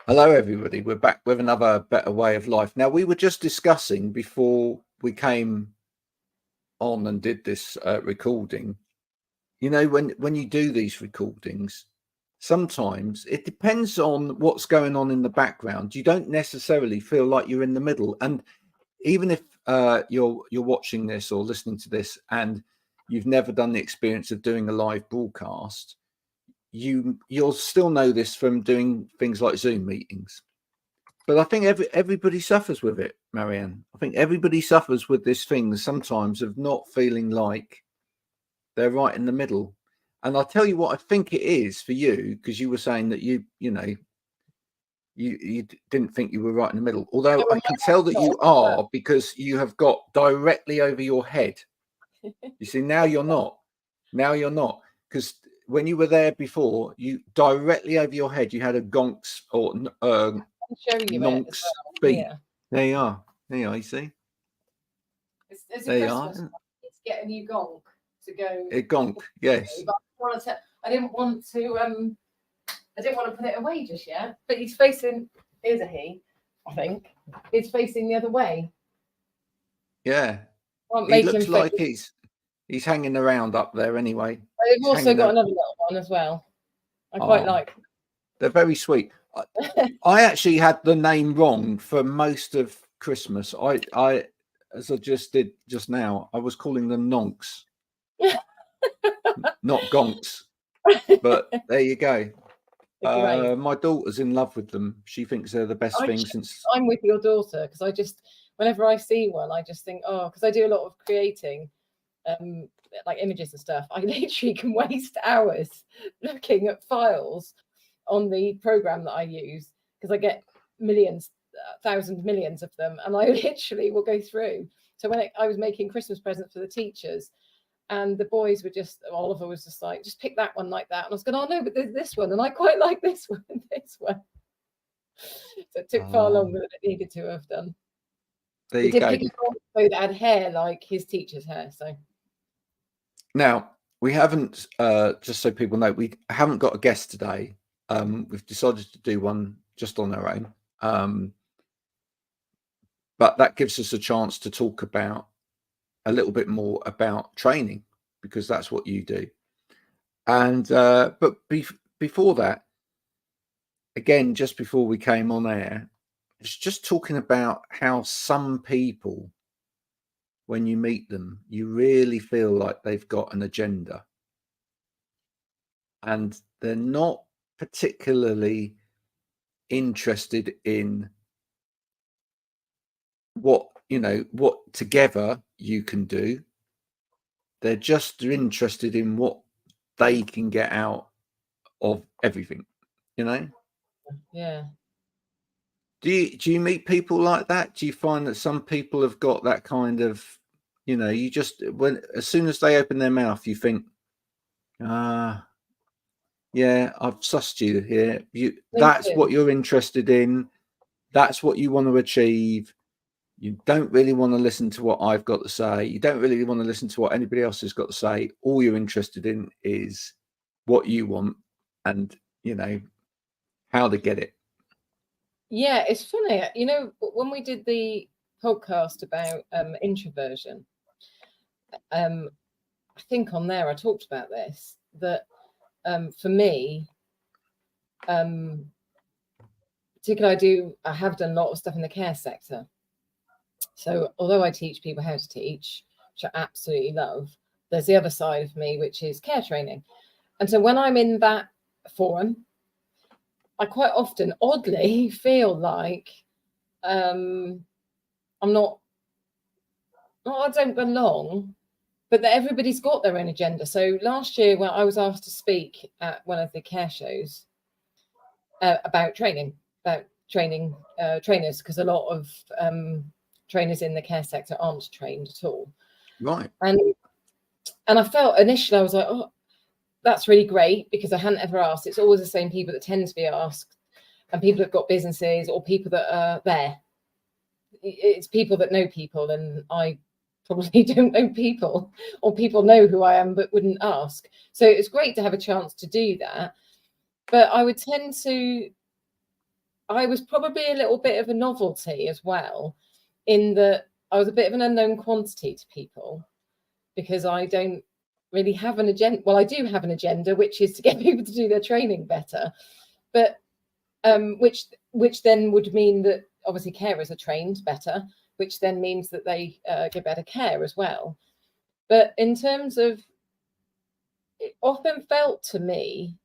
Hello, everybody. We're back with another Better Way of Life. Now, we were just discussing before we came on and did this recording. You know, when you do these recordings, sometimes it depends on what's going on in the background. You don't necessarily feel like you're in the middle. And even if you're watching this or listening to this and you've never done the experience of doing a live broadcast, you'll still know this from doing things like Zoom meetings. But I think everybody suffers with it, Marianne. I think everybody suffers with this thing sometimes of not feeling like they're right in the middle. And I'll tell you what I think it is for you, because you were saying that you didn't think you were right in the middle. Although I can tell that you are, because you have got directly over your head. You see, now you're not. Now you're not. Because when you were there before, you directly over your head, you had a gonks or nonks beat. Yeah. There you are. There you are. You see? It's a Christmas. It's get a new gonk to go. A gonk, yes. But I didn't want to put it away just yet. But he's facing. Here's a he. I think he's facing the other way. Yeah. He looks like he's hanging around up there anyway. I've also got another little one as well. I quite like. They're very sweet. I actually had the name wrong for most of Christmas. I as I just did just now, I was calling them nonks, not gonks. But there you go. My daughter's in love with them. She thinks they're the best thing since. I'm with your daughter, because whenever I see one, I just think, because I do a lot of creating, like images and stuff. I literally can waste hours looking at files on the program that I use, because I get millions, millions of them, and I literally will go through. So when I was making Christmas presents for the teachers, and the boys were Oliver was just like, just pick that one like that, and I was going, oh no, but there's this one, and I quite like this one and this one. So it took far longer than it needed to have done. There you go. So that had hair like his teacher's hair. So now we haven't, just so people know, we haven't got a guest today. We've decided to do one just on our own, but that gives us a chance to talk about a little bit more about training, because that's what you do. And but before that, again, just before we came on air, it's just talking about how some people, when you meet them, you really feel like they've got an agenda, and they're not particularly interested in what together you can do. They're just interested in what they can get out of everything, Yeah. Do you meet people like that? Do you find that some people have got that kind of, you just, as soon as they open their mouth, you think, yeah, I've sussed you here. That's what you're interested in. That's what you want to achieve. You don't really want to listen to what I've got to say. You don't really want to listen to what anybody else has got to say. All you're interested in is what you want and, how to get it. Yeah, it's funny. When we did the podcast about introversion, I think on there I talked about this, that for me, particularly I have done a lot of stuff in the care sector. So although I teach people how to teach, which I absolutely love, there's the other side of me, which is care training. And so when I'm in that forum, I quite often, oddly, feel like I don't belong, but that everybody's got their own agenda. So last year, when I was asked to speak at one of the care shows about training trainers, because a lot of trainers in the care sector aren't trained at all. Right. And I felt initially, I was like, oh, that's really great, because I hadn't ever asked. It's always the same people that tend to be asked, and people that have got businesses or people that are there. It's people that know people, and I probably don't know people, or people know who I am but wouldn't ask. So it's great to have a chance to do that. But I would tend to I was probably a little bit of a novelty as well, in that I was a bit of an unknown quantity to people, because I don't really have an agenda. Well, I do have an agenda, which is to get people to do their training better, but which then would mean that obviously carers are trained better, which then means that they get better care as well. But in terms of, it often felt to me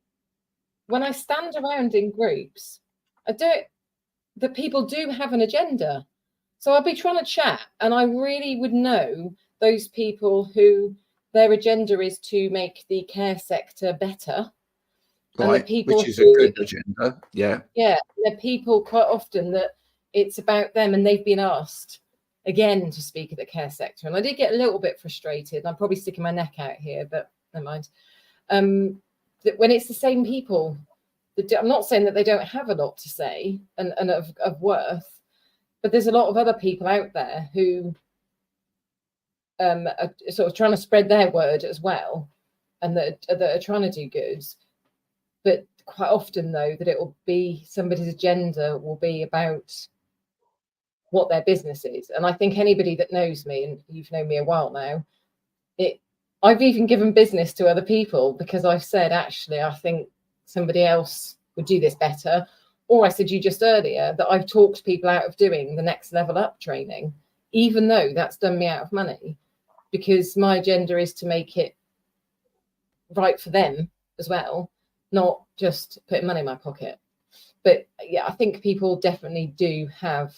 when I stand around in groups, that people do have an agenda. So I'll be trying to chat, and I really would know those people who their agenda is to make the care sector better. And the Right, people which is a who, good agenda. Yeah. yeah, the people quite often that it's about them, and they've been asked again to speak at the care sector. And I did get a little bit frustrated. I'm probably sticking my neck out here, but never mind. That when it's the same people, I'm not saying that they don't have a lot to say and of worth, but there's a lot of other people out there who are sort of trying to spread their word as well, and that are trying to do good. But quite often, though, that it will be somebody's agenda will be about what their business is. And I think anybody that knows me, and you've known me a while now, I've even given business to other people because I've said, actually, I think somebody else would do this better. Or I said you just earlier that I've talked people out of doing the next level up training, even though that's done me out of money, because my agenda is to make it right for them as well, not just putting money in my pocket. But yeah, I think people definitely do have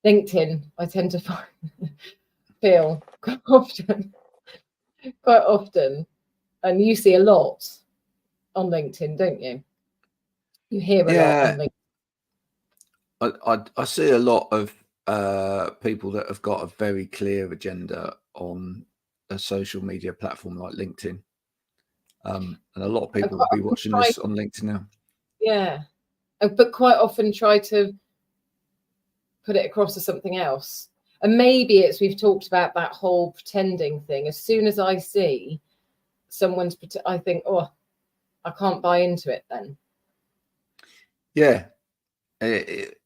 LinkedIn. I tend to feel quite often, and you see a lot on LinkedIn, don't you? You hear a lot on Yeah, LinkedIn. I see a lot of people that have got a very clear agenda on a social media platform like LinkedIn. And a lot of people will be watching this on LinkedIn now. Yeah, but quite often try to put it across as something else. And maybe it's, we've talked about that whole pretending thing. As soon as I see someone's, I think, oh, I can't buy into it then. Yeah.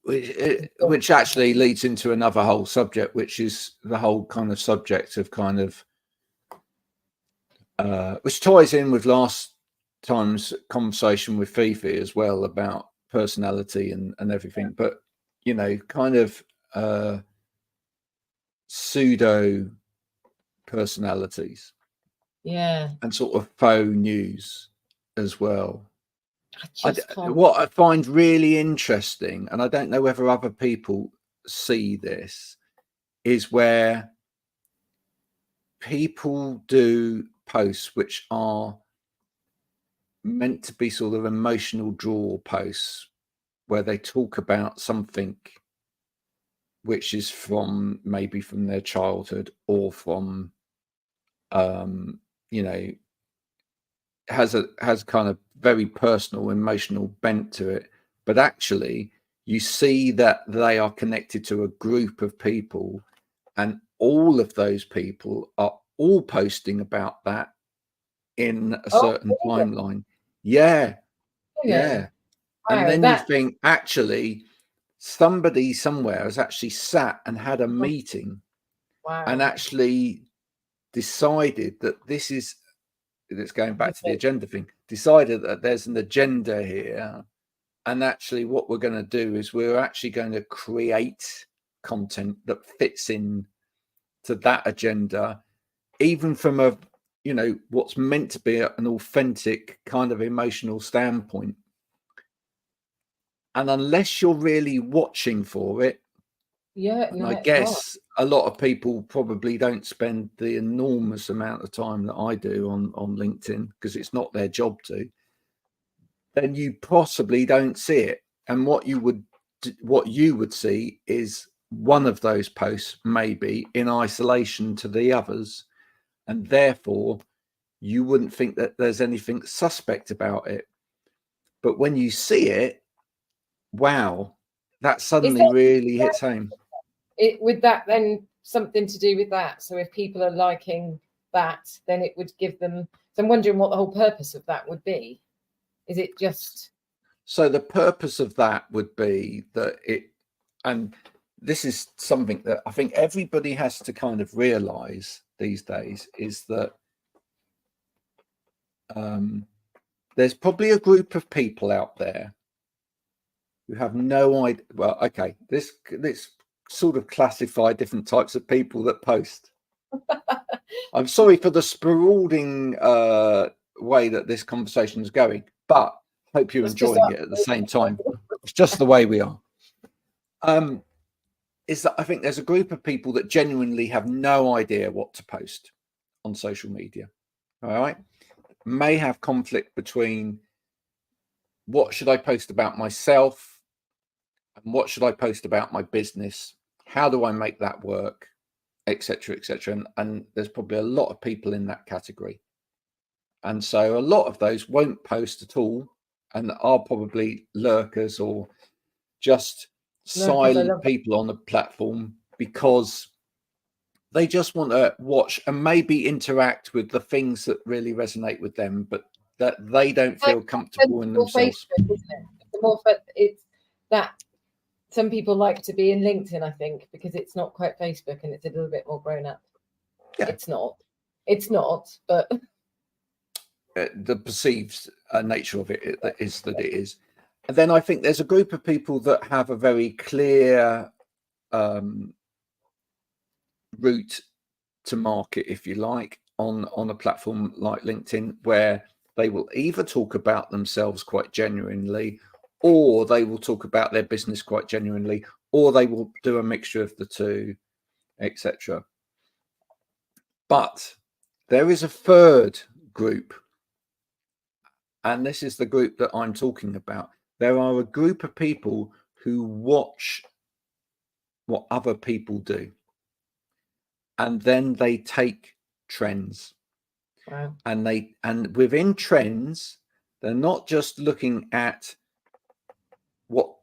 Which actually leads into another whole subject, which is the whole kind of subject of kind of, which ties in with last time's conversation with Fifi as well about personality and everything. But, you know, kind of pseudo personalities. Yeah. And sort of faux news as well. I just can't. What I find really interesting, and I don't know whether other people see this, is where people do posts which are meant to be sort of emotional draw posts where they talk about something which is from maybe from their childhood or from you know, has kind of very personal emotional bent to it, but actually you see that they are connected to a group of people, and all of those people are all posting about that in a certain timeline. Yeah. And Wow, then you think, actually somebody somewhere has actually sat and had a meeting and actually decided that this is, it's going back to the agenda thing, decided that there's an agenda here, and actually what we're going to do is we're actually going to create content that fits in to that agenda, even from a, you know, what's meant to be an authentic kind of emotional standpoint. And unless you're really watching for it, and I guess a lot of people probably don't spend the enormous amount of time that I do on LinkedIn because it's not their job to, then you possibly don't see it. And what you would see is one of those posts maybe in isolation to the others, and therefore you wouldn't think that there's anything suspect about it. But when you see it, wow, that suddenly really hits home. Would that then something to do with that? So if people are liking that, then it would give them. So I'm wondering what the whole purpose of that would be. Is it just? So the purpose of that would be that and this is something that I think everybody has to kind of realize these days, is that there's probably a group of people out there who have no idea. Well, okay, this sort of classify different types of people that post. I'm sorry for the sprawling way that this conversation is going, but hope you're enjoying it at the same time. It's just the way we are. Is that I think there's a group of people that genuinely have no idea what to post on social media. All right. May have conflict between what should I post about myself and what should I post about my business? How do I make that work? Etc. etc. And there's probably a lot of people in that category. And so a lot of those won't post at all and are probably lurkers or just silent people on the platform because they just want to watch and maybe interact with the things that really resonate with them, but that they don't feel comfortable in themselves. Facebook, isn't it? The more it's that some people like to be in LinkedIn, I think, because it's not quite Facebook and it's a little bit more grown up. Yeah. It's not, but the perceived nature of it is that it is. And then I think there's a group of people that have a very clear route to market, if you like, on a platform like LinkedIn, where they will either talk about themselves quite genuinely, or they will talk about their business quite genuinely, or they will do a mixture of the two, etc. But there is a third group, and this is the group that I'm talking about. There are a group of people who watch what other people do, and then they take trends. Wow. And within trends, they're not just looking at what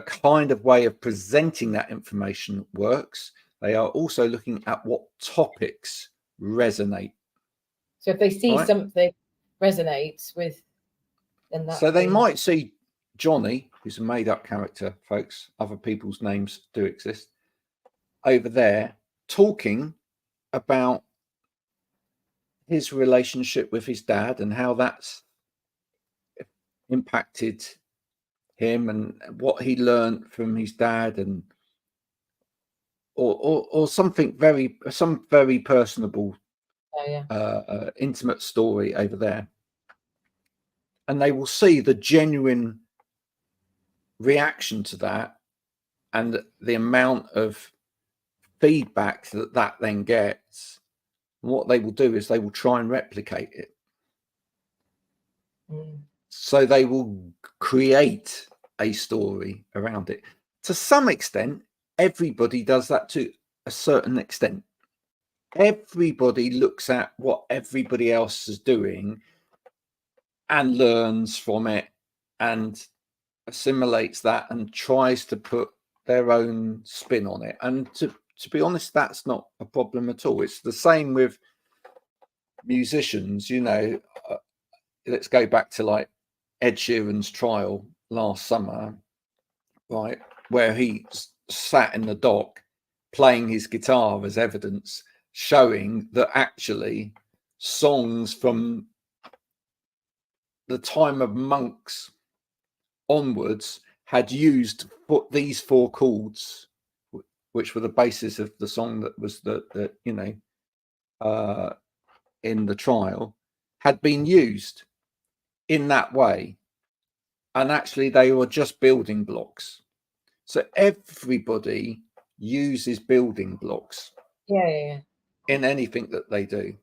kind of way of presenting that information works. They are also looking at what topics resonate. So if they see something resonates with, then that. So they might see Johnny, who's a made-up character, folks. Other people's names do exist. Over there, talking about his relationship with his dad and how that's impacted him and what he learned from his dad, and or some very personable, intimate story over there. And they will see the genuine reaction to that and the amount of feedback that then gets. And what they will do is they will try and replicate it. So they will create a story around it. To some extent, everybody does that to a certain extent. Everybody looks at what everybody else is doing and learns from it and assimilates that and tries to put their own spin on it. And to be honest, that's not a problem at all. It's the same with musicians. Let's go back to like Ed Sheeran's trial last summer, right, where he sat in the dock playing his guitar as evidence, showing that actually songs from the time of monks onwards had used these four chords, which were the basis of the song that was in the trial, had been used in that way. And actually they were just building blocks. So everybody uses building blocks in anything that they do.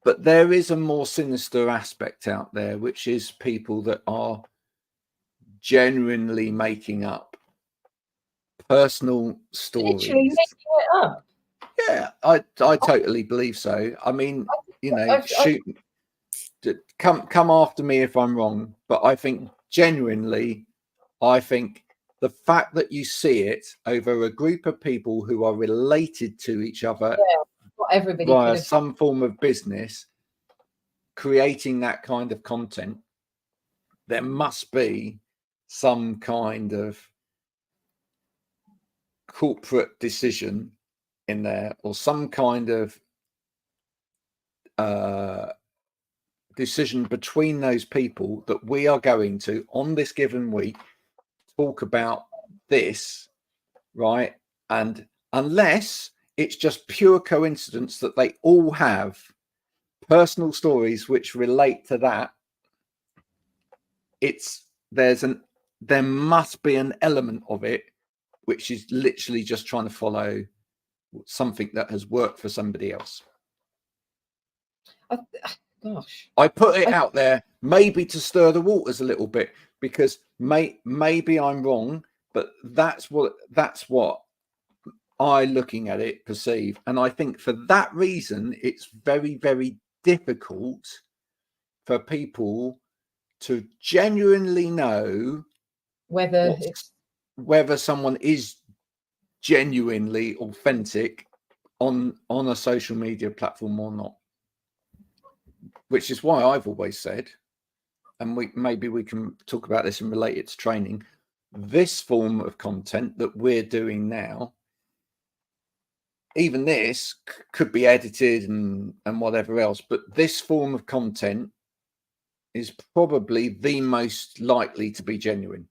But there is a more sinister aspect out there, which is people that are genuinely making up personal stories. Literally making it up. Yeah, I totally believe so. I mean, shoot, come after me if I'm wrong, but I think genuinely, the fact that you see it over a group of people who are related to each other via some form of business, creating that kind of content, there must be some kind of corporate decision in there, or some kind of decision between those people that we are going to, on this given week, talk about this, right? And unless it's just pure coincidence that they all have personal stories which relate to that, there must be an element of it which is literally just trying to follow something that has worked for somebody else. Gosh, I put it out there maybe to stir the waters a little bit, because maybe I'm wrong, but that's what I, looking at it, perceive. And I think for that reason, it's very, very difficult for people to genuinely know whether someone is genuinely authentic on a social media platform or not. Which is why I've always said, and maybe we can talk about this and relate it to training, this form of content that we're doing now, even this could be edited and whatever else, but this form of content is probably the most likely to be genuine.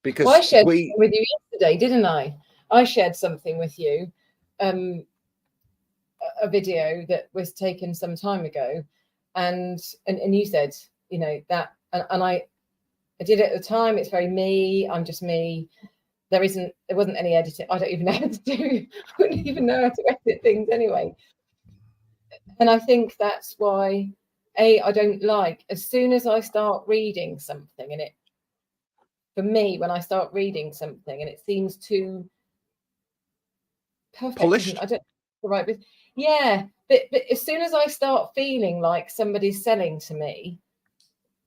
Because I shared with you yesterday, didn't I? I shared something with you, a video that was taken some time ago, and you said, you know, that, and I did it at the time. It's very me. I'm just me. There wasn't any editing. I don't even know how to do. I wouldn't even know how to edit things anyway. And I think that's why I don't like, as soon as I start reading something, and for me, when I start reading something and it seems too perfect, polished, I don't know, right, but yeah, but as soon as I start feeling like somebody's selling to me,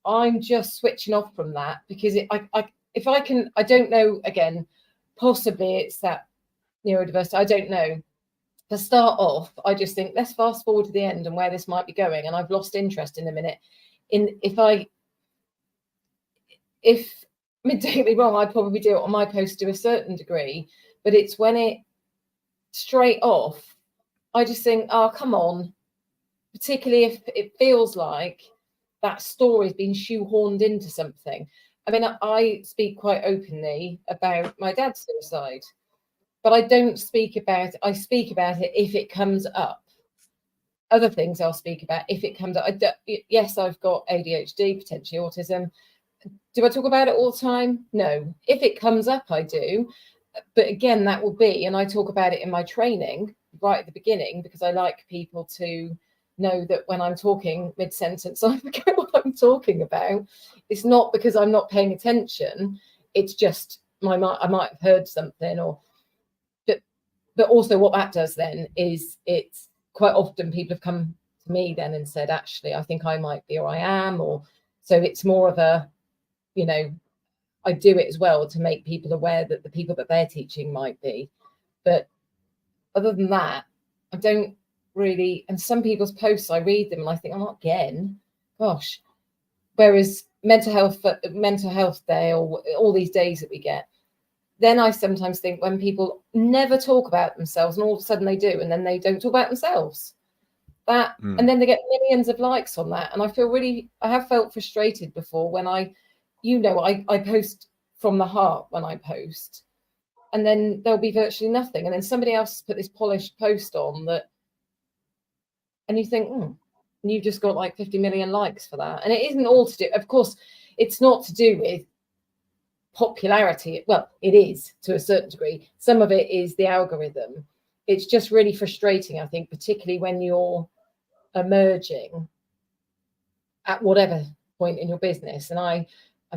I'm just switching off from that, because if I can, I don't know, again, possibly it's that neurodiversity, I don't know. To start off, I just think, let's fast forward to the end and where this might be going, and I've lost interest in a minute. If I'm totally wrong, I'd probably do it on my post to a certain degree, but it's when it straight off, I just think, oh, come on, particularly if it feels like that story's been shoehorned into something. I mean, I speak quite openly about my dad's suicide, but I don't speak about it. I speak about it if it comes up. Other things I'll speak about if it comes up. Yes, I've got ADHD, potentially autism. Do I talk about it all the time? No. If it comes up, I do. But again, that will be, and I talk about it in my training right at the beginning, because I like people to know that when I'm talking mid-sentence, I forget what I'm talking about. It's not because I'm not paying attention. It's just I might have heard something, but also what that does then is, it's quite often people have come to me then and said, actually, I think I might be, or I am, or so it's more of a, you know, I do it as well to make people aware that the people that they're teaching might be. But other than that, I don't really, and some people's posts, I read them and I think, oh, not again, gosh. Whereas mental health day, or all these days that we get, then I sometimes think when people never talk about themselves and all of a sudden they do, and then they don't talk about themselves, and then they get millions of likes on that. And I have felt frustrated before when I post from the heart when I post, and then there'll be virtually nothing. And then somebody else put this polished post on that, and you think, and you've just got like 50 million likes for that. And it isn't all to do, of course, it's not to do with popularity. Well, it is to a certain degree. Some of it is the algorithm. It's just really frustrating, I think, particularly when you're emerging at whatever point in your business. And I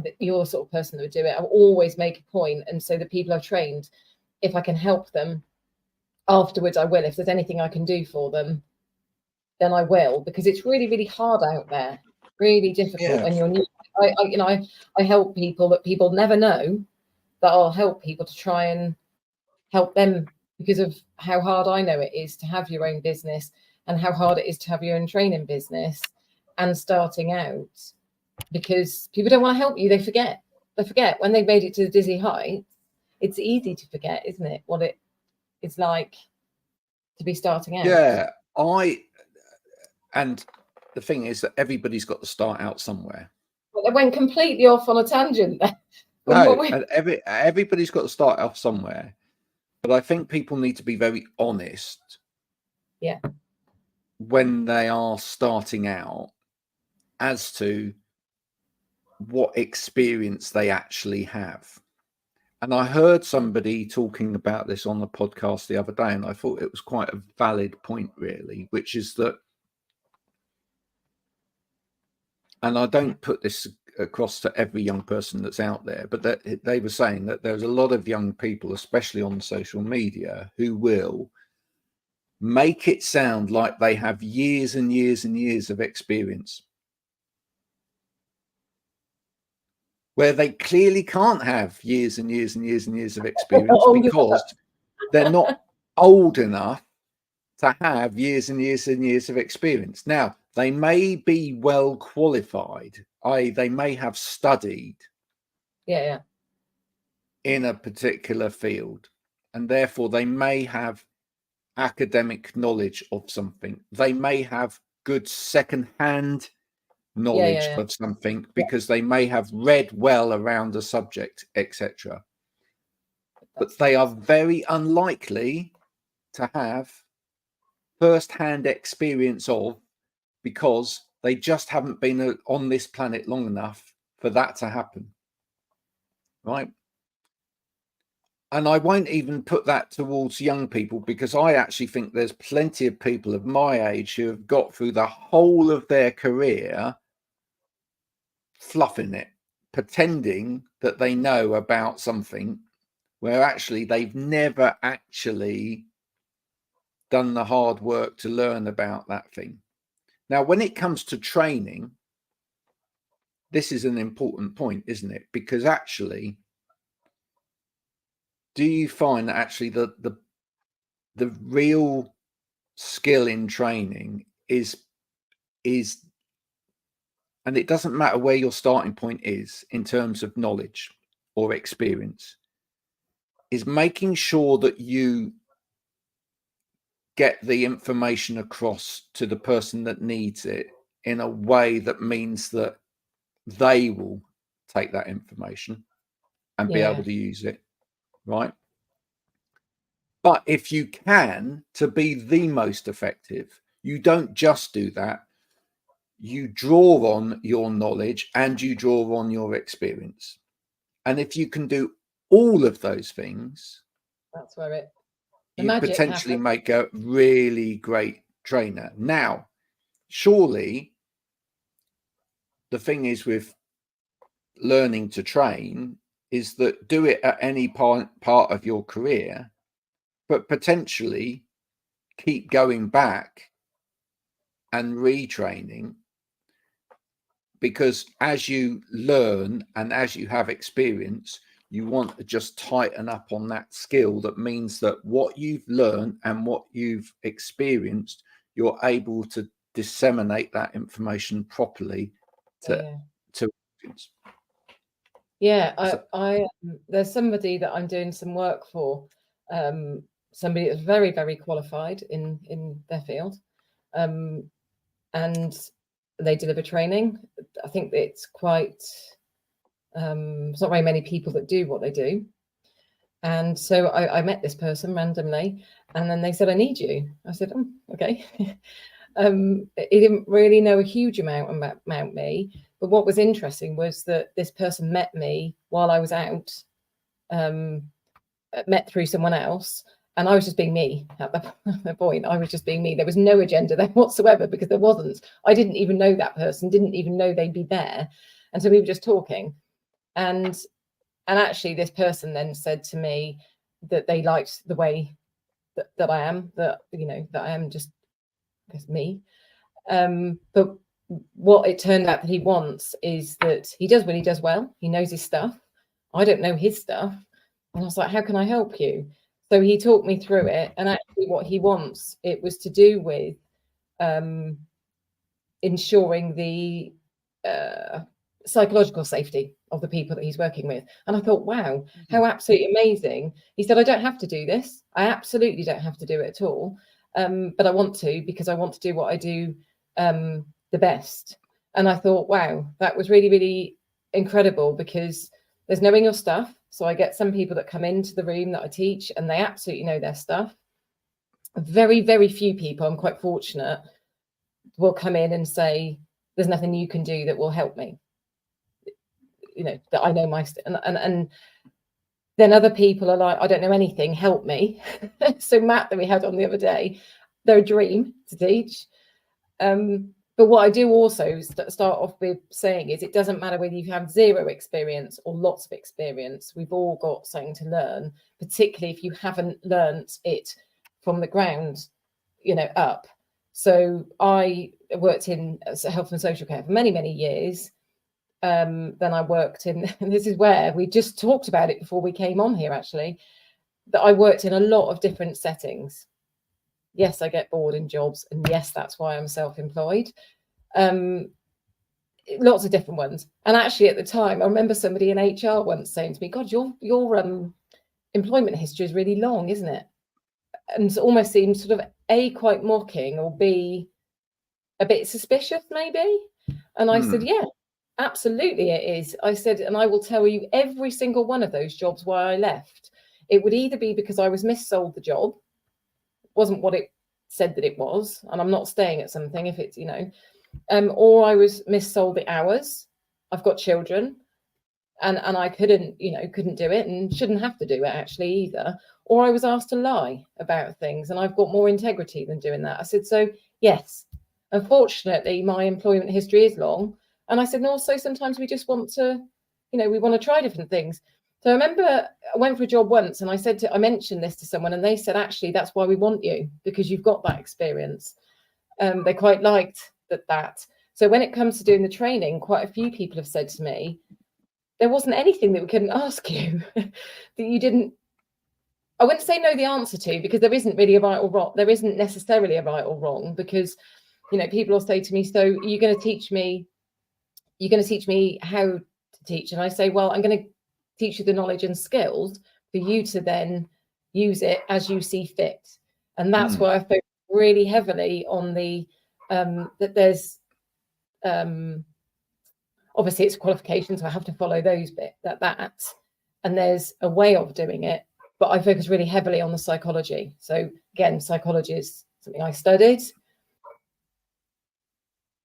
think you're the sort of person that would do it. I always make a point, and so the people I've trained, if I can help them afterwards, I will. If there's anything I can do for them, then I will, because it's really, really hard out there, really difficult when you're new. I help people that people never know, that I'll help people to try and help them, because of how hard I know it is to have your own business, and how hard it is to have your own training business and starting out. because people don't want to help you. They forget when they've made it to the dizzy height. It's easy to forget, isn't it, what it's like to be starting out. Yeah, and the thing is that everybody's got to start out somewhere. But they went completely off on a tangent there. No, and everybody's got to start off somewhere. But I think people need to be very honest. Yeah. When they are starting out, as to what experience they actually have. And I heard somebody talking about this on the podcast the other day, and I thought it was quite a valid point, really, which is that, and I don't put this across to every young person that's out there, but that they were saying that there's a lot of young people, especially on social media, who will make it sound like they have years and years and years of experience, where they clearly can't have years and years and years and years of experience because they're not old enough to have years and years and years of experience. Now, they may be well qualified, i.e. they may have studied in a particular field, and therefore they may have academic knowledge of something. They may have good second-hand knowledge of something because they may have read well around a subject, etc. But they are very unlikely to have first-hand experience of, because they just haven't been on this planet long enough for that to happen, right? And I won't even put that towards young people, because I actually think there's plenty of people of my age who have got through the whole of their career fluffing it, pretending that they know about something where actually they've never actually done the hard work to learn about that thing. Now, when it comes to training, this is an important point, isn't it? Because actually, do you find that actually the real skill in training is, and it doesn't matter where your starting point is in terms of knowledge or experience, is making sure that you get the information across to the person that needs it in a way that means that they will take that information and be able to use it, right? But if you can, to be the most effective, you don't just do that. You draw on your knowledge and you draw on your experience. And if you can do all of those things, that's where you potentially make a really great trainer. Now, surely the thing is with learning to train is that do it at any part of your career, but potentially keep going back and retraining, because as you learn and as you have experience, you want to just tighten up on that skill. That means that what you've learned and what you've experienced, you're able to disseminate that information properly to audience. I there's somebody that I'm doing some work for, somebody that's very, very qualified in their field, and they deliver training. I think it's quite it's not very many people that do what they do. And so I met this person randomly, and then they said, I need you. I said, oh, okay. He didn't really know a huge amount about me, but what was interesting was that this person met me while I was out, met through someone else, and I was just being me at that point. I was just being me. There was no agenda there whatsoever, because there wasn't. I didn't even know that person, didn't even know they'd be there. And so we were just talking. And actually this person then said to me that they liked the way that I am, that, you know, that I am just, I guess, me. But what it turned out that he wants is that he does what he does well. He knows his stuff. I don't know his stuff. And I was like, how can I help you? So he talked me through it. And actually what he wants, it was to do with ensuring the psychological safety of the people that he's working with. And I thought, wow, how absolutely amazing. He said, I don't have to do this. I absolutely don't have to do it at all. But I want to, because I want to do what I do the best. And I thought, wow, that was really, really incredible, because there's knowing your stuff. So I get some people that come into the room that I teach and they absolutely know their stuff. Very, very few people, I'm quite fortunate, will come in and say, there's nothing you can do that will help me. You know, that I know my and then other people are like, I don't know anything, help me. So Matt, that we had on the other day, they're a dream to teach. But what I do also start off with saying is, it doesn't matter whether you have zero experience or lots of experience. We've all got something to learn, particularly if you haven't learnt it from the ground, you know, up. So I worked in health and social care for many, many years. Then I worked in, and this is where we just talked about it before we came on here, actually, that I worked in a lot of different settings. Yes, I get bored in jobs, and yes, that's why I'm self-employed. Lots of different ones. And actually, at the time, I remember somebody in HR once saying to me, God, your employment history is really long, isn't it? And it almost seemed sort of A, quite mocking, or B, a bit suspicious, maybe. And I said, yeah, absolutely it is. I said, and I will tell you every single one of those jobs why I left. It would either be because I was missold the job, wasn't what it said that it was, and I'm not staying at something if it's, you know, or I was missold the hours. I've got children, and I couldn't, you know, couldn't do it, and shouldn't have to do it actually either. Or I was asked to lie about things, and I've got more integrity than doing that. I said, so yes, unfortunately, my employment history is long. And I said, and also sometimes we just want to, you know, we want to try different things. So I remember I went for a job once, and I mentioned this to someone, and they said, actually, that's why we want you, because you've got that experience. They quite liked that. So when it comes to doing the training, quite a few people have said to me, there wasn't anything that we couldn't ask you that you didn't, I wouldn't say know the answer to, because there isn't really a right or wrong. There isn't necessarily a right or wrong, because, you know, people will say to me, so you're going to teach me how to teach? And I say, well, I'm going to teach you the knowledge and skills for you to then use it as you see fit. And that's why I focus really heavily on the that there's obviously it's qualifications, so I have to follow those and there's a way of doing it, but I focus really heavily on the psychology. So again, psychology is something I studied,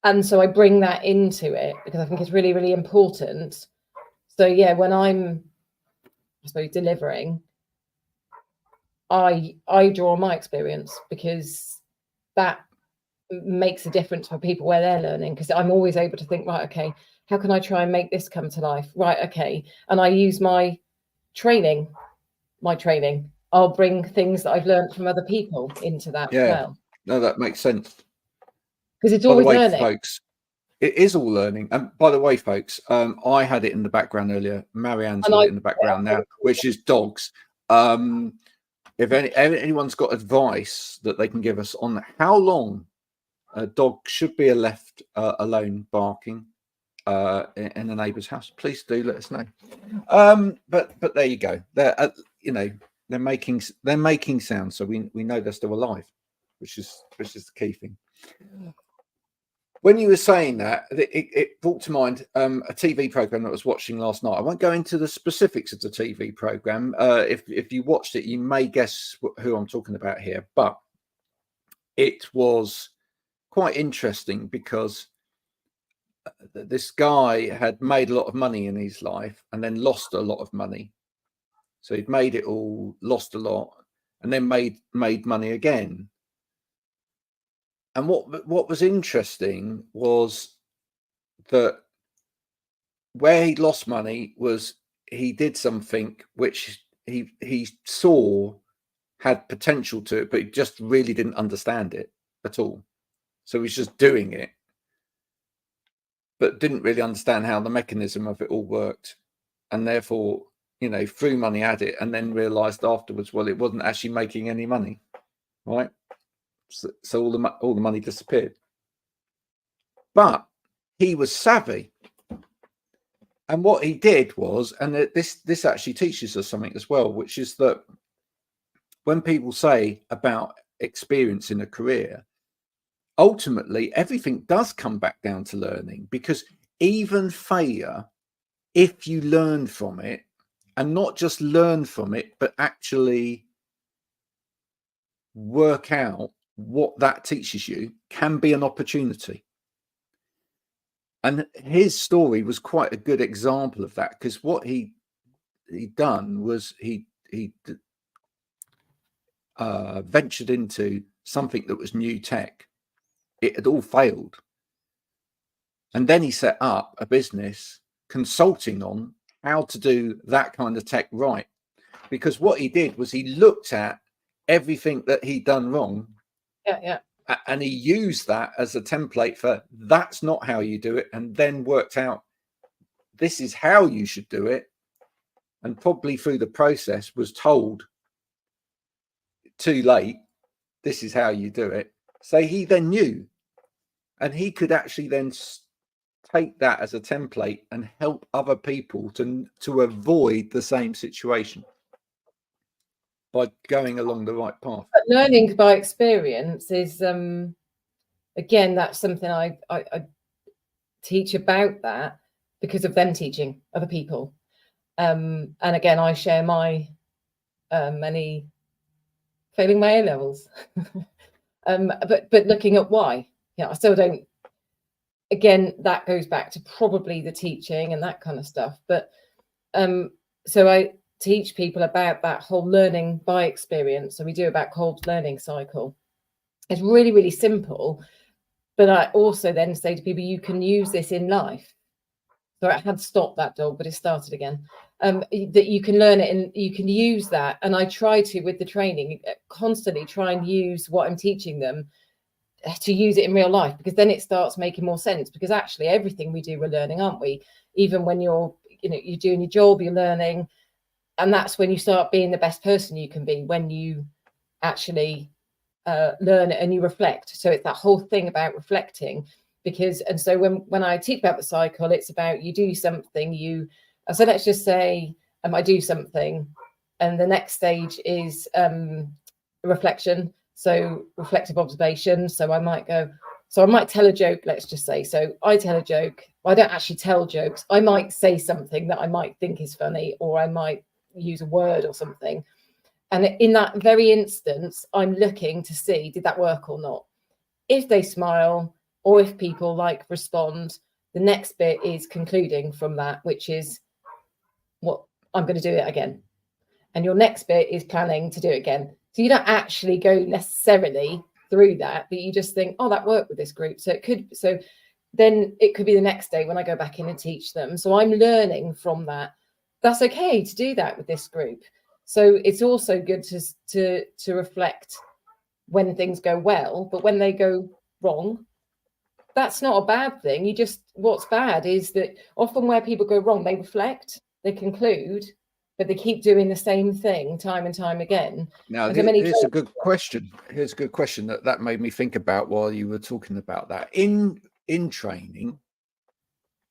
and so I bring that into it because I think it's really, really important. So yeah, when I'm, I suppose, delivering, I draw on my experience, because that makes a difference for people where they're learning, because I'm always able to think, right, okay, how can I try and make this come to life? Right, okay. And I use my training. I'll bring things that I've learned from other people into that as well. No, that makes sense. Because it's always learning. Folks, it is all learning. And by the way, folks, I had it in the background earlier. Marianne's got it in the background now, which is dogs. If anyone's got advice that they can give us on how long a dog should be left alone barking in a neighbour's house, please do let us know. But there you go. They're you know, they're making sound, so we know they're still alive, which is the key thing. When you were saying that, it brought to mind a TV program that I was watching last night. I won't go into the specifics of the TV program. If you watched it, you may guess who I'm talking about here. But it was quite interesting because this guy had made a lot of money in his life and then lost a lot of money. So he'd made it all, lost a lot, and then made money again. And what was interesting was that where he lost money was he did something which he saw had potential to it, but he just really didn't understand it at all. So he's just doing it, but didn't really understand how the mechanism of it all worked, and therefore, you know, threw money at it and then realized afterwards, well, it wasn't actually making any money, right? So all the money disappeared. But he was savvy. And what he did was, and this actually teaches us something as well, which is that when people say about experience in a career, ultimately everything does come back down to learning, because even failure, if you learn from it, and not just learn from it, but actually work out what that teaches you, can be an opportunity. And his story was quite a good example of that, because what he done was he ventured into something that was new tech. It had all failed. And then he set up a business consulting on how to do that kind of tech right. Because what he did was he looked at everything that he'd done wrong. Yeah. And he used that as a template for that's not how you do it. And then worked out this is how you should do it. And probably through the process was told too late, this is how you do it. So he then knew, and he could actually then take that as a template and help other people to avoid the same situation by going along the right path. But learning by experience is, again, that's something I teach about, that because of them teaching other people. And again, I share my many failing my A levels, but looking at why. I still don't. Again, that goes back to probably the teaching and that kind of stuff. But so I teach people about that whole learning by experience. So we do about Coath learning cycle. It's really, really simple. But I also then say to people, you can use this in life. So I had stopped that dog, but it started again. That you can learn it and you can use that. And I try to, with the training, constantly try and use what I'm teaching them to use it in real life, because then it starts making more sense. Because actually everything we do, we're learning, aren't we? Even when you're doing your job, you're learning. And that's when you start being the best person you can be, when you actually learn it and you reflect. So it's that whole thing about reflecting. And so when I teach about the cycle, it's about you do something, so let's just say I do something, and the next stage is reflection. So reflective observation. So I might tell a joke, let's just say. So I tell a joke. Well, I don't actually tell jokes. I might say something that I might think is funny, or I might use a word or something. And in that very instance, I'm looking to see, did that work or not? If they smile, or if people respond, the next bit is concluding from that, which is what I'm going to do it again. And your next bit is planning to do it again. So you don't actually go necessarily through that, but you just think, oh, that worked with this group. So then it could be the next day when I go back in and teach them. So I'm learning from that. That's okay to do that with this group. So it's also good to reflect when things go well, but when they go wrong, that's not a bad thing. What's bad is that often where people go wrong, they reflect, they conclude, but they keep doing the same thing time and time again. Now, here's a good question. Here's a good question that made me think about while you were talking about that. In training,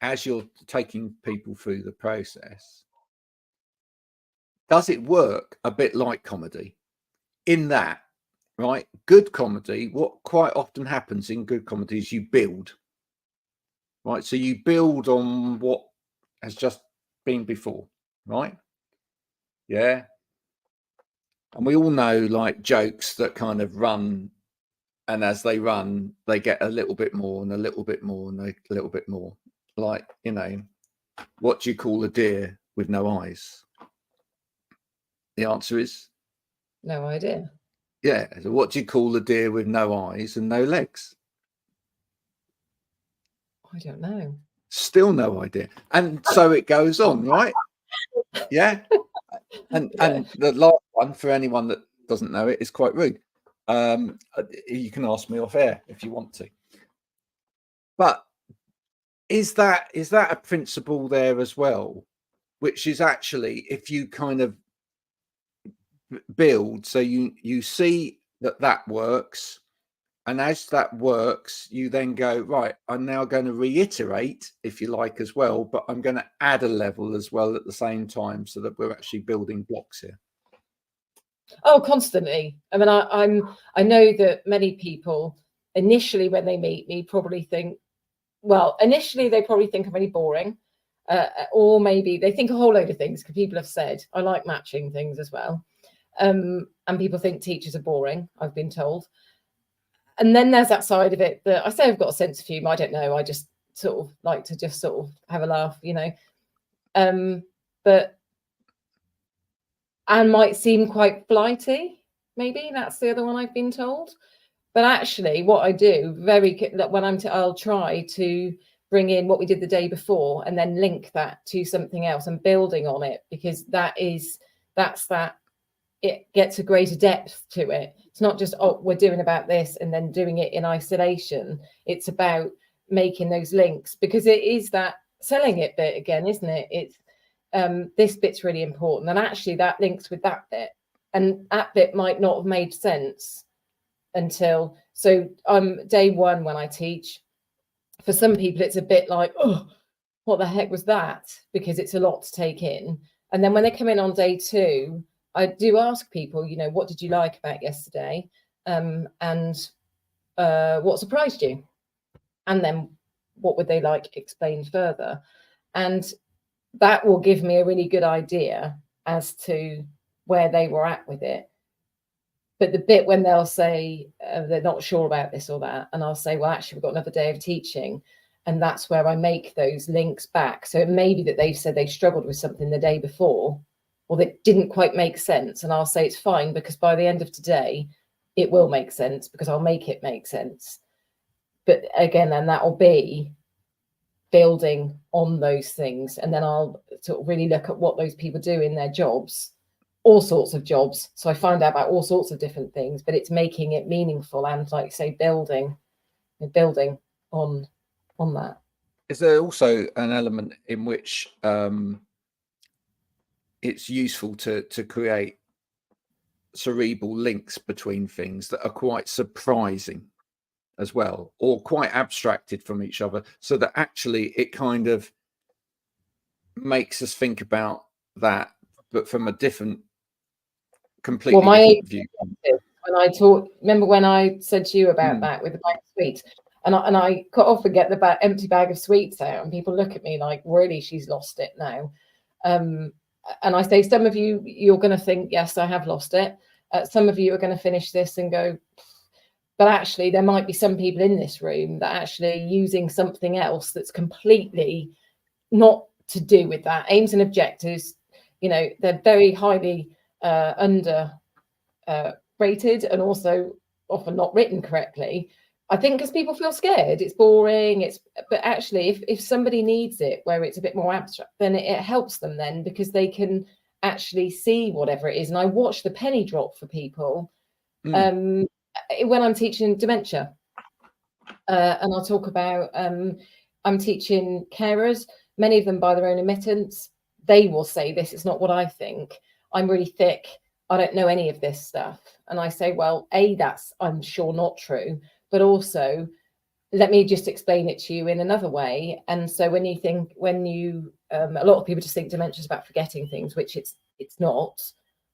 as you're taking people through the process, does it work a bit like comedy? In that, right, good comedy, what quite often happens in good comedy is you build, right? So you build on what has just been before, right? Yeah. And we all know jokes that kind of run, and as they run, they get a little bit more and a little bit more and a little bit more. What do you call a deer with no eyes? The answer is no idea. Yeah. So what do you call a deer with no eyes and no legs? I don't know. Still no idea. And so it goes on, right? Yeah. And the last one, for anyone that doesn't know it, is quite rude. You can ask me off air if you want to. But is that a principle there as well, which is actually, if you kind of build, so you see that works, And as that works, you then go, right, I'm now going to reiterate, if you like, as well, but I'm going to add a level as well at the same time, so that we're actually building blocks here. Oh, constantly. I mean, I know that many people initially, when they meet me, probably think, well, initially they probably think I'm really boring, or maybe they think a whole load of things, because people have said I like matching things as well. And people think teachers are boring, I've been told. And then there's that side of it that I say I've got a sense of humour. I don't know. I just sort of like to just sort of have a laugh, you know. But and might seem quite flighty. Maybe that's the other one I've been told. But actually, what I do when I'll try to bring in what we did the day before and then link that to something else and building on it, because it gets a greater depth to it. It's not just, oh, we're doing about this and then doing it in isolation. It's about making those links, because it is that selling it bit again, isn't it? It's this bit's really important, and actually that links with that bit, and that bit might not have made sense until day one when I teach. For some people it's a bit like, oh, what the heck was that, because it's a lot to take in. And then when they come in on day two, I do ask people, you know, what did you like about yesterday, and what surprised you, and then what would they like explained further. And that will give me a really good idea as to where they were at with it. But the bit when they'll say they're not sure about this or that, and I'll say, well, actually, we've got another day of teaching, and that's where I make those links back. So it may be that they've said they struggled with something the day before, or that didn't quite make sense, and I'll say it's fine, because by the end of today, it will make sense, because I'll make it make sense. But again, then that will be building on those things, and then I'll sort of really look at what those people do in their jobs, all sorts of jobs. So I find out about all sorts of different things, but it's making it meaningful and, like say, building on that. Is there also an element in which it's useful to create cerebral links between things that are quite surprising as well, or quite abstracted from each other, so that actually it kind of makes us think about that, but from a completely different view? When I remember when I said to you about that with the bag of sweets, and I cut off and get the empty bag of sweets out, and people look at me like, really, she's lost it now. And I say, some of you're going to think, yes, I have lost it. Some of you are going to finish this and go, but actually there might be some people in this room that actually using something else that's completely not to do with that. Aims and objectives, you know, they're very highly under rated, and also often not written correctly, I think, because people feel scared, it's boring, but actually if somebody needs it where it's a bit more abstract, then it helps them then, because they can actually see whatever it is. And I watch the penny drop for people when I'm teaching dementia, and I'll talk about I'm teaching carers, many of them by their own admittance, they will say, this is not what I think, I'm really thick, I don't know any of this stuff. And I say, well, that's I'm sure not true, but also let me just explain it to you in another way. And so when you a lot of people just think dementia is about forgetting things, which it's not,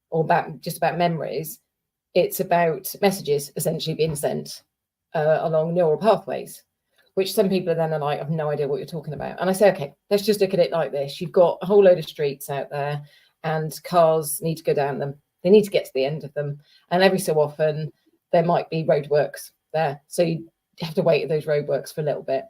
or just about memories. It's about messages essentially being sent along neural pathways, which some people then are like, I have no idea what you're talking about. And I say, okay, let's just look at it like this. You've got a whole load of streets out there, and cars need to go down them. They need to get to the end of them. And every so often there might be roadworks there. So you have to wait at those roadworks for a little bit,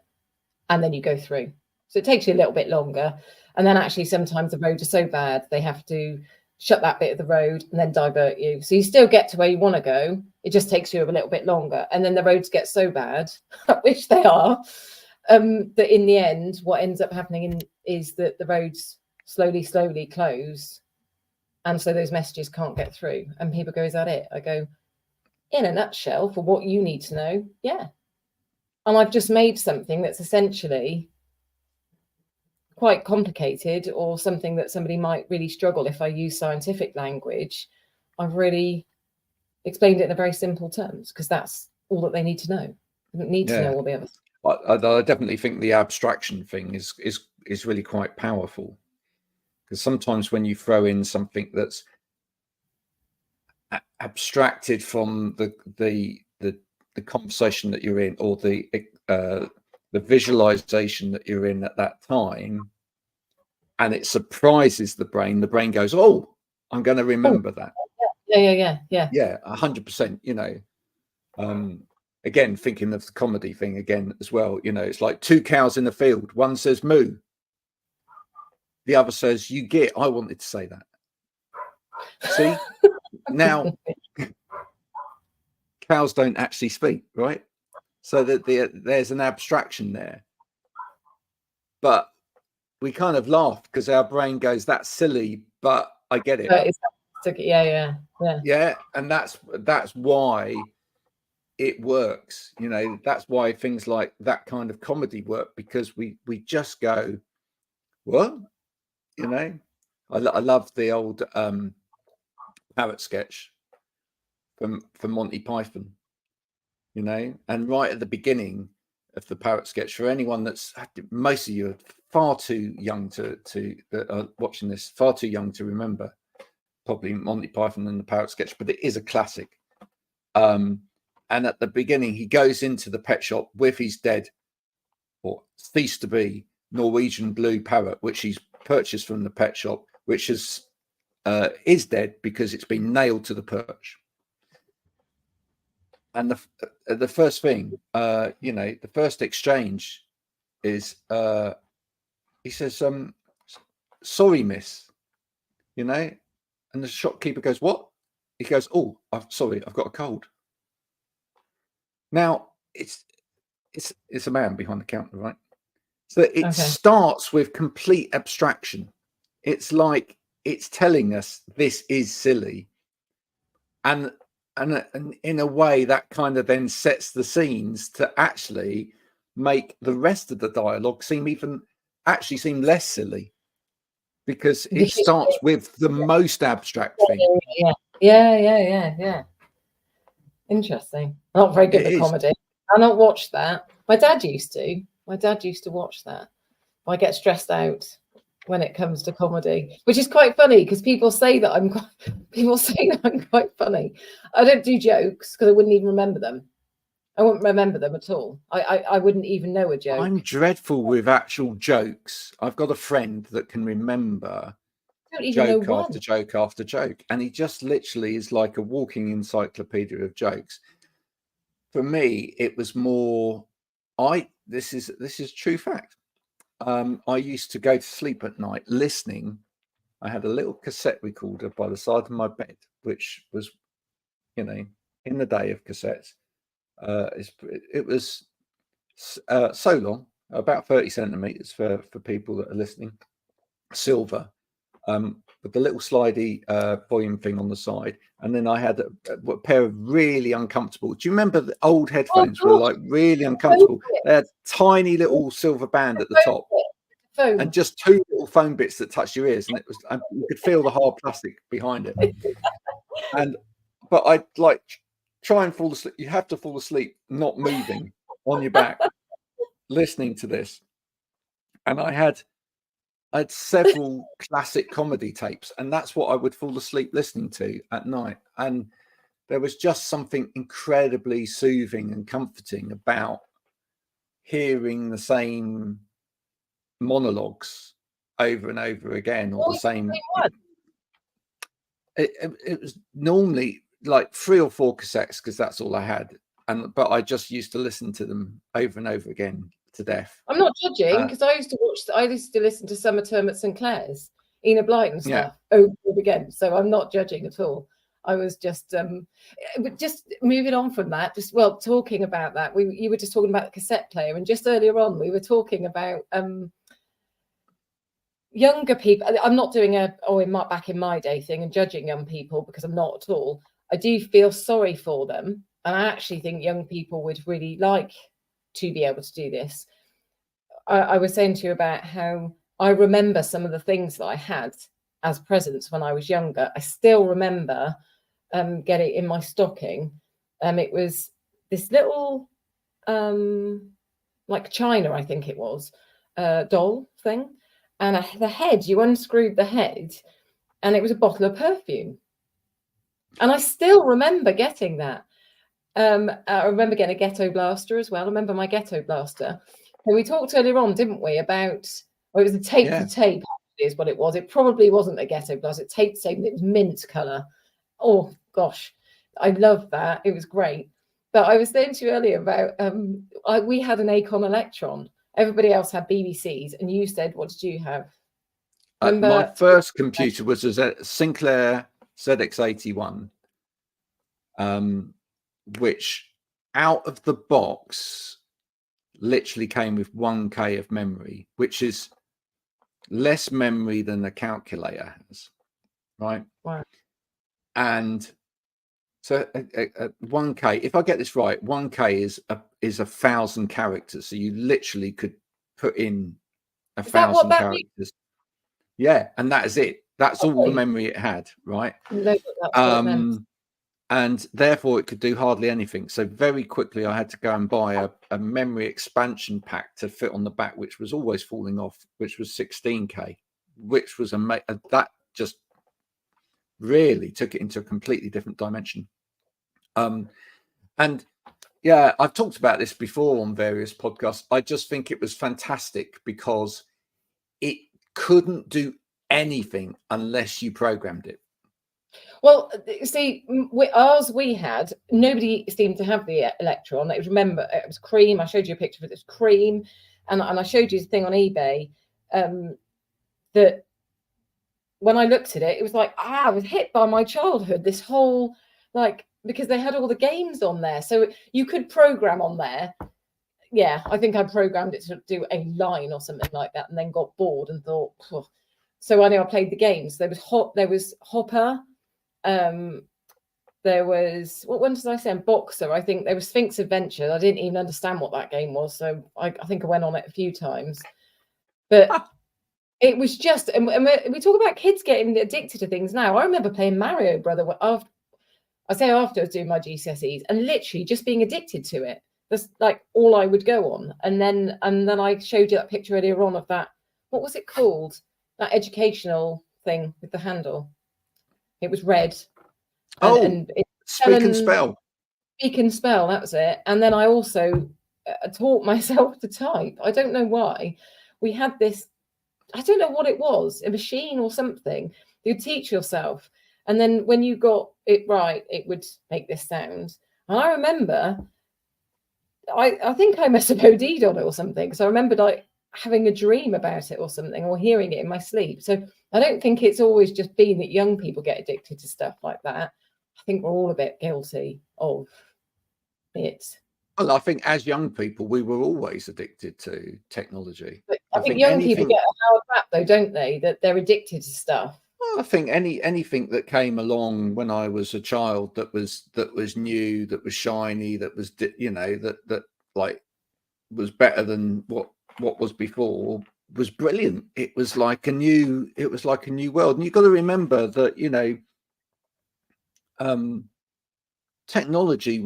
and then you go through. So it takes you a little bit longer. And then actually sometimes the roads are so bad, they have to shut that bit of the road and then divert you. So you still get to where you want to go. It just takes you a little bit longer. And then the roads get so bad, which they are, that in the end, what ends up happening is that the roads slowly close. And so those messages can't get through. And people go, is that it? I go, in a nutshell, for what you need to know, yeah. And I've just made something that's essentially quite complicated, or something that somebody might really struggle if I use scientific language. I've really explained it in a very simple terms, because that's all that they need to know. They don't need to know all the others. I definitely think the abstraction thing is really quite powerful, because sometimes when you throw in something that's abstracted from the conversation that you're in, or the visualization that you're in at that time, and it surprises the brain goes, oh, I'm going to remember that. Yeah, 100%. You know, again, thinking of the comedy thing again as well, you know, it's like two cows in the field, one says moo, the other says you git. I wanted to say that. See, now cows don't actually speak, right? So that there's an abstraction there, but we kind of laugh because our brain goes, that's silly, but I get it. Yeah, and that's why it works. You know, that's why things like that kind of comedy work, because we just go, what? You know, I love the old parrot sketch from Monty Python, you know, and right at the beginning of the parrot sketch, for anyone that's, most of you are far too young to that are watching this, far too young to remember probably Monty Python and the parrot sketch, but it is a classic. And at the beginning, he goes into the pet shop with his dead, or ceased to be, Norwegian blue parrot, which he's purchased from the pet shop, which is dead because it's been nailed to the perch. And the first thing, you know, the first exchange is he says, sorry, miss, you know, and the shopkeeper goes, what? He goes, oh, I'm sorry, I've got a cold. Now it's a man behind the counter, right? So it starts with complete abstraction. It's like it's telling us this is silly, and in a way that kind of then sets the scenes to actually make the rest of the dialogue seem less silly, because it starts with the most abstract thing. Yeah. Interesting. Not very good at comedy. I not watch that. My dad used to watch that. I get stressed out when it comes to comedy, which is quite funny because people say that I'm quite funny. I don't do jokes because I wouldn't even remember them. I wouldn't remember them at all. I wouldn't even know a joke. I'm dreadful with actual jokes. I've got a friend that can remember joke after joke after joke, and he just literally is like a walking encyclopedia of jokes. For me, it was more, this is true fact. I used to go to sleep at night listening. I had a little cassette recorder by the side of my bed, which was, you know, in the day of cassettes, it was so long, about 30 centimeters for people that are listening, silver, with the little slidey volume thing on the side. And then I had a pair of really uncomfortable, do you remember the old headphones were like really uncomfortable? They had tiny little silver band at the top and just two little foam bits that touched your ears, and it was, you could feel the hard plastic behind it. But I'd like try and fall asleep. You have to fall asleep not moving on your back listening to this. And I had several classic comedy tapes, and that's what I would fall asleep listening to at night. And there was just something incredibly soothing and comforting about hearing the same monologues over and over again, or the same. It was normally like 3 or 4 cassettes, because that's all I had, but I just used to listen to them over and over again to death. I'm not judging, because I used to listen to Summer Term at St Clair's, Enid Blyton and stuff over and over again. So I'm not judging at all. I was just moving on from that. Talking about that, you were just talking about the cassette player, and just earlier on we were talking about younger people. I'm not doing back in my day thing and judging young people, because I'm not at all. I do feel sorry for them, and I actually think young people would really like to be able to do this. I was saying to you about how I remember some of the things that I had as presents when I was younger. I still remember getting in my stocking. It was this little like china, I think it was, doll thing, and the head, you unscrewed the head and it was a bottle of perfume. And I still remember getting that. I remember getting a ghetto blaster as well. I remember my ghetto blaster. So we talked earlier on, didn't we, about, well, it was a tape to tape is what it was. It probably wasn't a ghetto blaster. It tape to tape. It was mint colour. Oh gosh, I loved that. It was great. But I was saying to you earlier about we had an Acon Electron. Everybody else had BBCs, and you said, what did you have? My first computer was a Sinclair ZX81, which out of the box literally came with 1K of memory, which is less memory than a calculator has, right? Wow. And so 1K, if I get this right, 1K is 1,000 characters. So you literally could put in 1,000 characters. Yeah, and that is it. That's all the memory it had, right? And therefore it could do hardly anything. So very quickly I had to go and buy a memory expansion pack to fit on the back, which was always falling off, which was 16K, which was that just really took it into a completely different dimension. And yeah, I've talked about this before on various podcasts. I just think it was fantastic because it couldn't do anything unless you programmed it. Well, see, ours, we had, nobody seemed to have the Electron. Remember, it was cream. I showed you a picture of it. It was cream. And I showed you the thing on eBay that when I looked at it, it was like, I was hit by my childhood. This whole, like, because they had all the games on there. So you could program on there. Yeah, I think I programmed it to do a line or something like that and then got bored and thought, oh. So I know I played the games. There was Hopper. There was, what one did I say? Boxer. I think there was Sphinx Adventure. I didn't even understand what that game was. So I think I went on it a few times. But it was just, and we talk about kids getting addicted to things now. I remember playing Mario Brother after I was doing my GCSEs and literally just being addicted to it. That's like all I would go on. And then I showed you that picture earlier on of that. What was it called? That educational thing with the handle. It was red. And Speak and Spell. Speak and Spell, that was it. And then I also taught myself to type. I don't know why. We had this, I don't know what it was, a machine or something. You'd teach yourself. And then when you got it right, it would make this sound. And I remember, I think I must have OD'd on it or something. Because I remembered like having a dream about it or something, or hearing it in my sleep. So I don't think it's always just been that young people get addicted to stuff like that. I think we're all a bit guilty of it. Well, I think as young people, we were always addicted to technology. But I think young people get a hard rap, though, don't they? That they're addicted to stuff. Well, I think anything that came along when I was a child that was new, that was shiny, that was that like was better than what was before was brilliant. It was like a new world. And you've got to remember that technology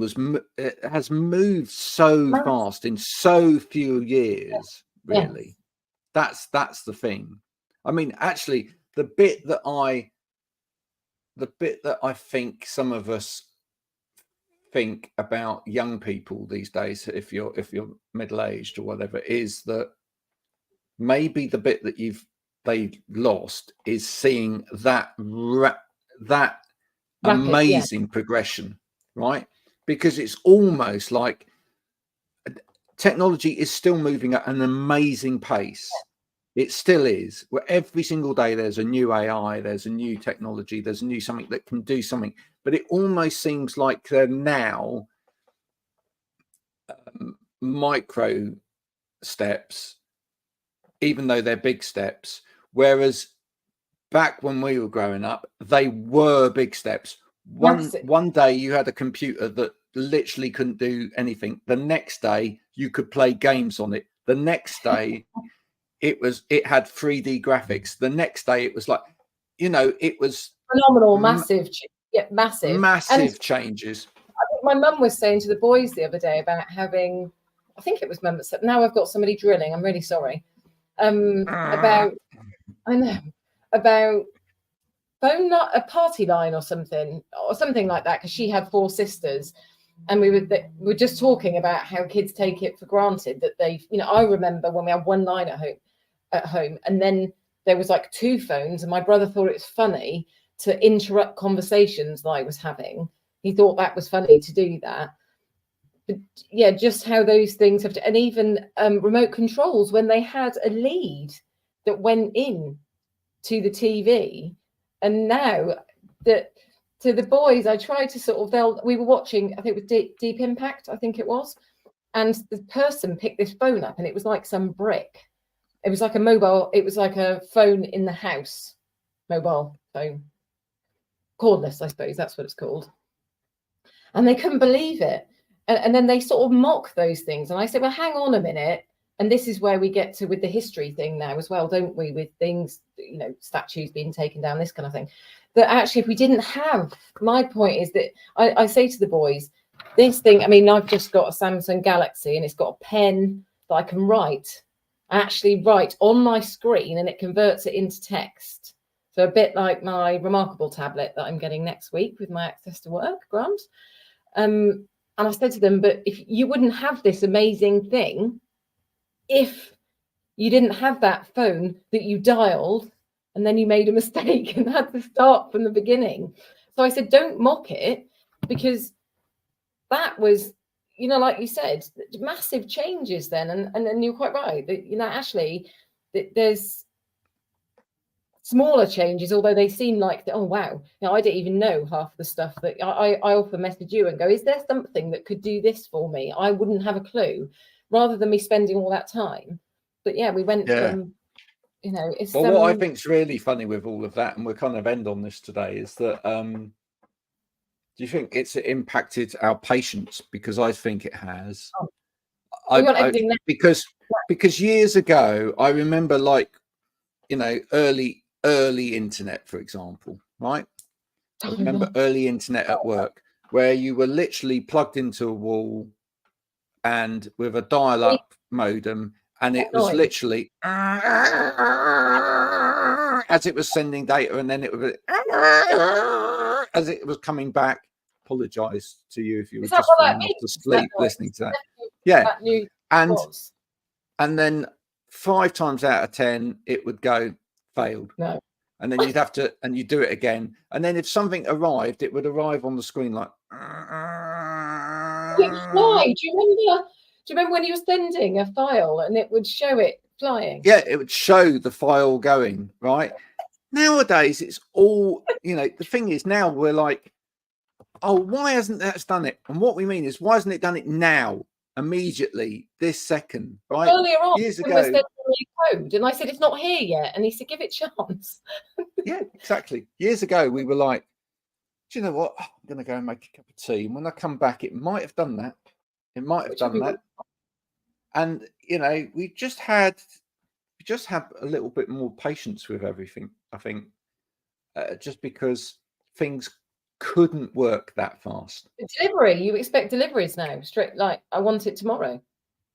has moved so fast in so few years. Really, that's the thing. I mean, actually, the bit that I think some of us think about young people these days, if you're middle-aged or whatever, is that maybe the bit that they lost is seeing that amazing progression, right? Because it's almost like technology is still moving at an amazing pace. It still is. Where every single day there's a new AI, there's a new technology, there's a new something that can do something. But it almost seems like they're now micro steps, even though they're big steps. Whereas back when we were growing up, they were big steps. One day you had a computer that literally couldn't do anything. The next day you could play games on it. The next day it had 3D graphics. The next day it was like, it was phenomenal, massive changes. my mum was saying to the boys the other day about having, I think it was mum that said, now I've got somebody drilling, I'm really sorry. About, I know, about phone, not a party line or something like that, because she had 4 sisters. And we were just talking about how kids take it for granted that they've, you know, I remember when we had 1 line at home, and then there was like 2 phones, and my brother thought it was funny to interrupt conversations that I was having. He thought that was funny to do that. But yeah, just how those things have to, and even remote controls, when they had a lead that went in to the TV, and now that to the boys, I tried to sort of, we were watching, I think it was Deep Impact, I think it was, and the person picked this phone up, and it was like some brick. It was like a mobile, it was like a phone in the house, mobile phone, cordless, I suppose that's what it's called. And they couldn't believe it. And then they sort of mock those things. And I said, well, hang on a minute. And this is where we get to with the history thing now as well, don't we? With things, you know, statues being taken down, this kind of thing. That actually, if we didn't have, my point is that I say to the boys, this thing, I mean, I've just got a Samsung Galaxy, and it's got a pen that I can write, actually write on my screen, and it converts it into text. So a bit like my Remarkable tablet that I'm getting next week with my Access to Work grant. And I said to them, but if you wouldn't have this amazing thing if you didn't have that phone that you dialed and then you made a mistake and had to start from the beginning. So I said, don't mock it, because that was, you know, like you said, massive changes then. And you're quite right that, you know, actually there's smaller changes, although they seem like, oh wow, you know, I didn't even know half the stuff that I often message you and go, is there something that could do this for me? I wouldn't have a clue, rather than me spending all that time. But yeah, we went from, you know, it's well, what I think's really funny with all of that, and we'll kind of end on this today, is that do you think it's impacted our patience? Because I think it has. Because years ago, I remember, like, you know, early internet, for example, right? I remember early internet at work, where you were literally plugged into a wall and with a dial-up modem, and it was literally as it was sending data, and then it was as it was coming back. Apologize to you if you were just falling off to sleep listening to that. Yeah, and then 5 times out of 10 it would go failed. No. And then you'd have to, and you do it again. And then if something arrived, it would arrive on the screen like. Why? Do you remember when you were sending a file and it would show it flying? Yeah, it would show the file going, right? Nowadays, it's all, you know, the thing is, now we're like, oh, why hasn't that done it? And what we mean is, why hasn't it done it now? Immediately, this second, right? Earlier on, years ago, code, and I said it's not here yet, and he said give it a chance. Yeah, exactly. Years ago, we were like, do you know what? I'm going to go and make a cup of tea, and when I come back, it might have done that. It might have done that. And you know, we just have a little bit more patience with everything. I think just because things couldn't work that fast. The delivery, you expect deliveries now, straight, like I want it tomorrow.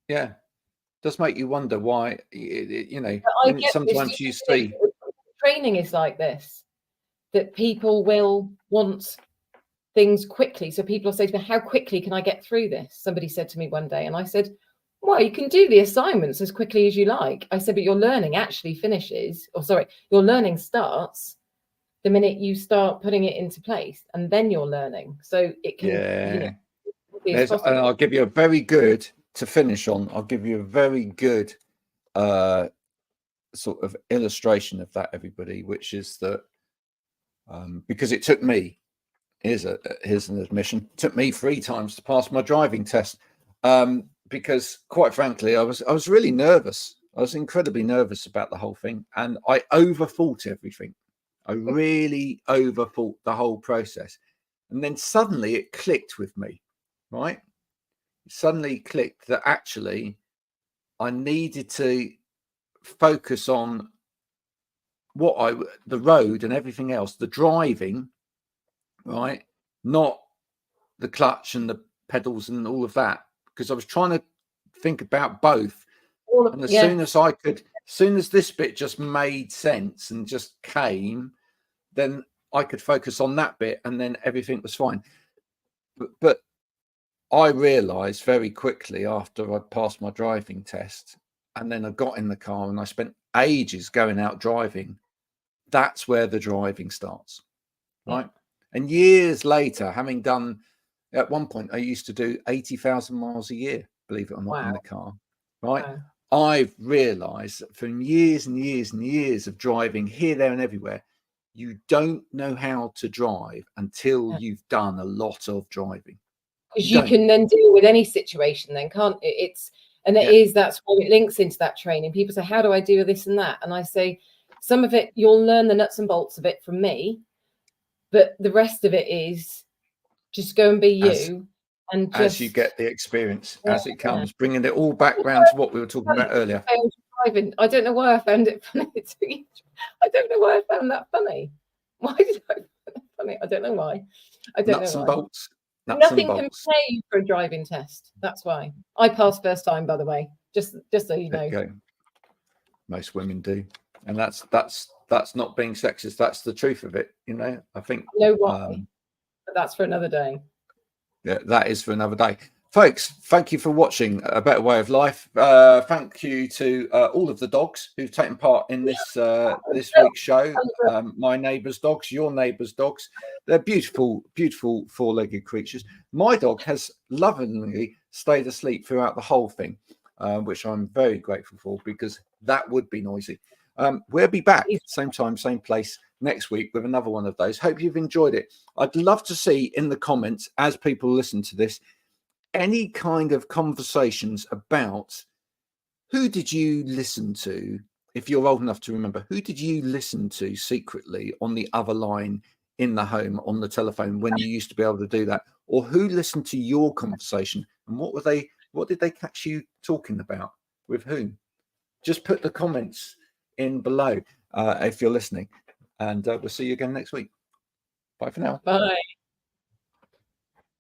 Yeah, does make you wonder why. You know, sometimes you see training is like this, that people will want things quickly. So people will say to me, how quickly can I get through this? Somebody said to me one day, and I said, well, you can do the assignments as quickly as you like. I said, but your learning actually finishes, or sorry, your learning starts the minute you start putting it into place, and then you're learning. So it can, you know, and I'll give you a very good to finish on. I'll give you a very good sort of illustration of that, everybody, which is that because it took me, here's an admission, it took me 3 times to pass my driving test, because quite frankly, I was really nervous. I was incredibly nervous about the whole thing, and I overthought everything. I really overthought the whole process, and then suddenly it clicked with me, right? It suddenly clicked that actually I needed to focus on the road and everything else, the driving, right? Not the clutch and the pedals and all of that, because I was trying to think about both. And as soon as this bit just made sense and just came, then I could focus on that bit, and then everything was fine. But I realized very quickly after I passed my driving test, and then I got in the car and I spent ages going out driving, that's where the driving starts, right? And years later, having done, at one point I used to do 80,000 miles a year, believe it or not, in the car, right? I've realized that from years and years and years of driving here, there and everywhere, you don't know how to drive until you've done a lot of driving. Because you can then deal with any situation then, can't it? That's why it links into that training. People say, how do I do this and that? And I say, some of it, you'll learn the nuts and bolts of it from me, but the rest of it is just go and be you. And just, as you get the experience, as it comes, bringing it all back round to what we were talking about earlier. I don't know why I found it funny. I don't know why I found that funny. Why did I find it funny? I don't know why. I don't Nuts know and why. bolts. Nothing can pay for a driving test. That's why I passed first time, by the way. Just so you know. Okay. Most women do, and that's not being sexist. That's the truth of it. You know, I think. I know why, but that's for another day. Yeah, that is for another day. Folks, thank you for watching A Better Way of Life. Thank you to all of the dogs who've taken part in this this week's show. My neighbour's dogs, your neighbour's dogs. They're beautiful, beautiful four-legged creatures. My dog has lovingly stayed asleep throughout the whole thing, which I'm very grateful for, because that would be noisy. We'll be back same time, same place next week with another one of those. Hope you've enjoyed it. I'd love to see in the comments, as people listen to this, any kind of conversations about who did you listen to, if you're old enough to remember, who did you listen to secretly on the other line in the home on the telephone when you used to be able to do that, or who listened to your conversation and what did they catch you talking about with whom? Just put the comments in below if you're listening, and we'll see you again next week. Bye for now. Bye.